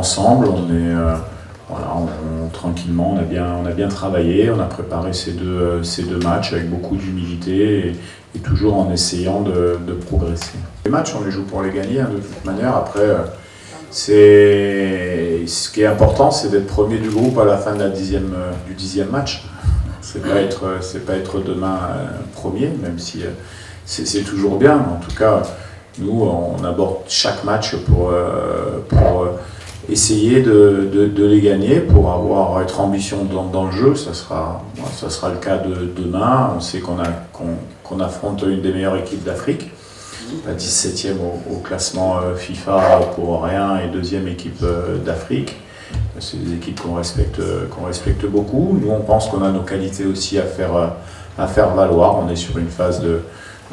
ensemble, tranquillement, on a bien travaillé, on a préparé ces deux matchs avec beaucoup d'humilité et toujours en essayant de progresser. Les matchs, on les joue pour les gagner de toute manière. Après, ce qui est important, c'est d'être premier du groupe à la fin du 10e match. C'est pas être demain premier, même si c'est toujours bien. En tout cas, nous, on aborde chaque match pour essayer de les gagner, pour être ambition dans le jeu. Ça sera le cas de demain. On sait qu'on affronte une des meilleures équipes d'Afrique, la 17e au classement FIFA pour rien et 2e équipe d'Afrique. C'est des équipes qu'on respecte beaucoup. Nous, on pense qu'on a nos qualités aussi à faire valoir. On est sur une phase de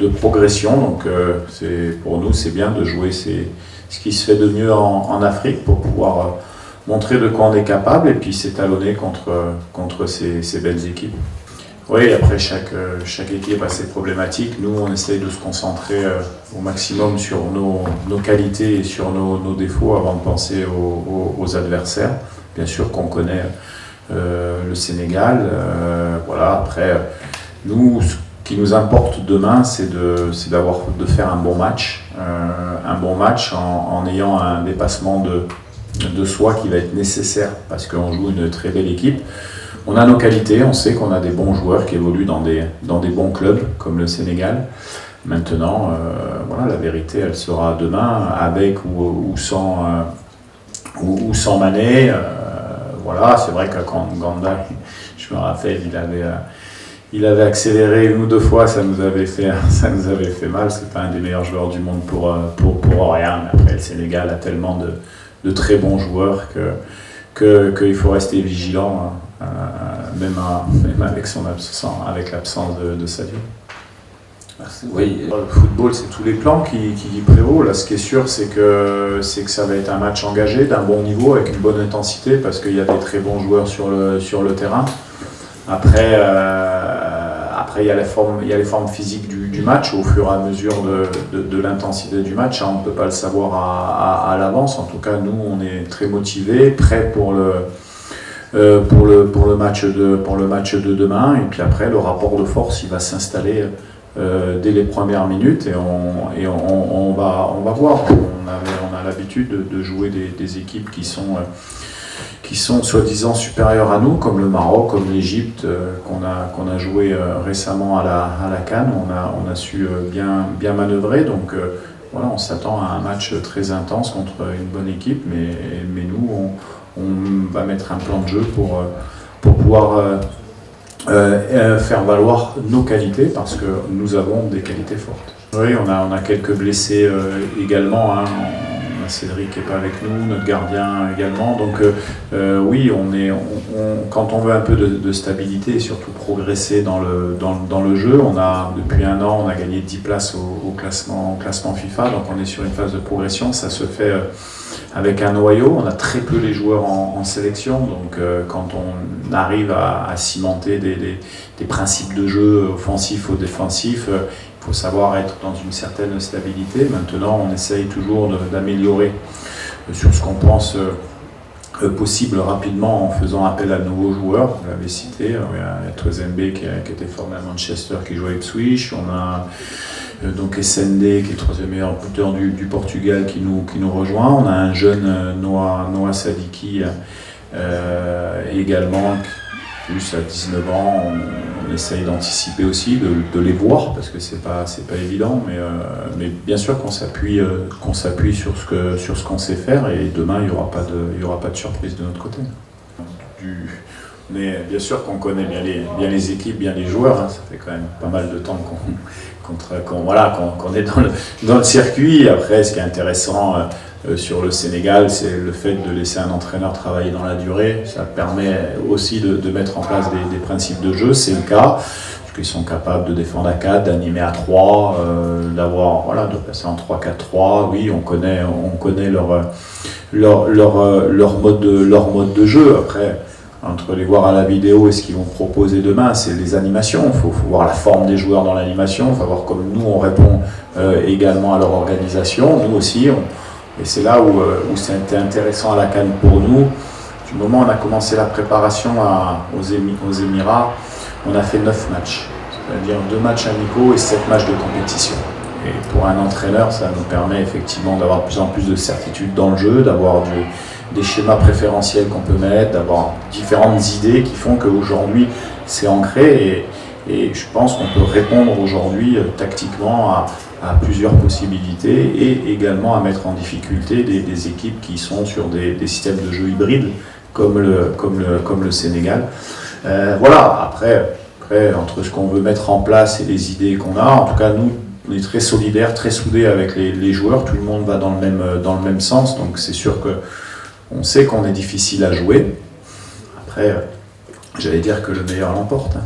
progression, donc pour nous, c'est bien de jouer ce qui se fait de mieux en Afrique pour pouvoir montrer de quoi on est capable et puis s'étalonner contre ces belles équipes. Oui, après chaque équipe a ses problématiques. Nous, on essaye de se concentrer au maximum sur nos qualités et sur nos défauts avant de penser aux adversaires. Bien sûr qu'on connaît le Sénégal. Après, nous, ce qui nous importe demain, c'est de faire un bon match. En ayant un dépassement de soi qui va être nécessaire parce qu'on joue une très belle équipe. On a nos qualités, on sait qu'on a des bons joueurs qui évoluent dans des bons clubs comme le Sénégal. Maintenant, la vérité, elle sera demain, avec ou sans Mané. C'est vrai qu'à Nganda, je me rappelle, il avait accéléré 1 ou 2 fois, ça nous avait fait mal. C'est pas un des meilleurs joueurs du monde pour rien. Mais après, le Sénégal a tellement de très bons joueurs qu'il faut rester vigilant. Même avec l'absence de Sadio. Oui, le football, c'est tous les plans qui prévaut. Là, ce qui est sûr, c'est que ça va être un match engagé, d'un bon niveau, avec une bonne intensité, parce qu'il y a des très bons joueurs sur le terrain. Après, il y a les formes physiques du match au fur et à mesure de l'intensité du match. On ne peut pas le savoir à l'avance. En tout cas, nous, on est très motivés, prêts pour le match de demain. Et puis après, le rapport de force, il va s'installer dès les premières minutes et on va voir. On a l'habitude de jouer des équipes qui sont soi-disant supérieures à nous, comme le Maroc, comme l'Égypte, qu'on a joué récemment à la CAN. On a su bien manœuvrer. Donc on s'attend à un match très intense contre une bonne équipe, mais nous, on va mettre un plan de jeu pour pouvoir faire valoir nos qualités, parce que nous avons des qualités fortes. Oui, on a quelques blessés également. On a Cédric qui n'est pas avec nous, notre gardien également. Donc oui, quand on veut un peu de stabilité et surtout progresser dans le jeu, depuis 1 an, on a gagné 10 places au classement FIFA. Donc on est sur une phase de progression. Ça se fait avec un noyau. On a très peu les joueurs en sélection. Donc quand on arrive à cimenter des principes de jeu offensifs ou défensifs, il faut savoir être dans une certaine stabilité. Maintenant, on essaye toujours d'améliorer sur ce qu'on pense possible rapidement en faisant appel à de nouveaux joueurs. Vous l'avez cité, il y a Twezembe qui était formé à Manchester, qui joue à Ipswich. On a donc SND qui est le 3e meilleur buteur du Portugal qui nous rejoint. On a un jeune Noah Sadiki également, plus à 19 ans. On essaye d'anticiper aussi, de les voir, parce que c'est pas évident, mais bien sûr qu'on s'appuie sur ce qu'on sait faire, et demain il y aura pas de surprise de notre côté. Mais bien sûr qu'on connaît bien les équipes, bien les joueurs. Ça fait quand même pas mal de temps qu'on est dans le circuit. Après, ce qui est intéressant sur le Sénégal, c'est le fait de laisser un entraîneur travailler dans la durée. Ça permet aussi de mettre en place des principes de jeu. C'est le cas, parce qu'ils sont capables de défendre à 4, d'animer à 3, de passer en 3-4-3. Oui, on connaît leur mode de jeu. Après, entre les voir à la vidéo et ce qu'ils vont proposer demain, c'est les animations. Il faut voir la forme des joueurs dans l'animation, il faut voir comme nous on répond également à leur organisation. Nous aussi, Et c'est là où c'était intéressant à la CAN pour nous. Du moment où on a commencé la préparation aux Émirats, on a fait 9 matchs, c'est-à-dire 2 matchs amicaux et 7 matchs de compétition. Et pour un entraîneur, ça nous permet effectivement d'avoir de plus en plus de certitude dans le jeu, d'avoir des schémas préférentiels qu'on peut mettre, d'avoir différentes idées qui font qu'aujourd'hui c'est ancré et je pense qu'on peut répondre aujourd'hui tactiquement à plusieurs possibilités et également à mettre en difficulté des équipes qui sont sur des systèmes de jeu hybrides comme le Sénégal. Voilà, après, entre ce qu'on veut mettre en place et les idées qu'on a, en tout cas nous, on est très solidaires, très soudés avec les joueurs, tout le monde va dans le même sens, donc c'est sûr qu'on sait qu'on est difficile à jouer. Après, j'allais dire que le meilleur l'emporte.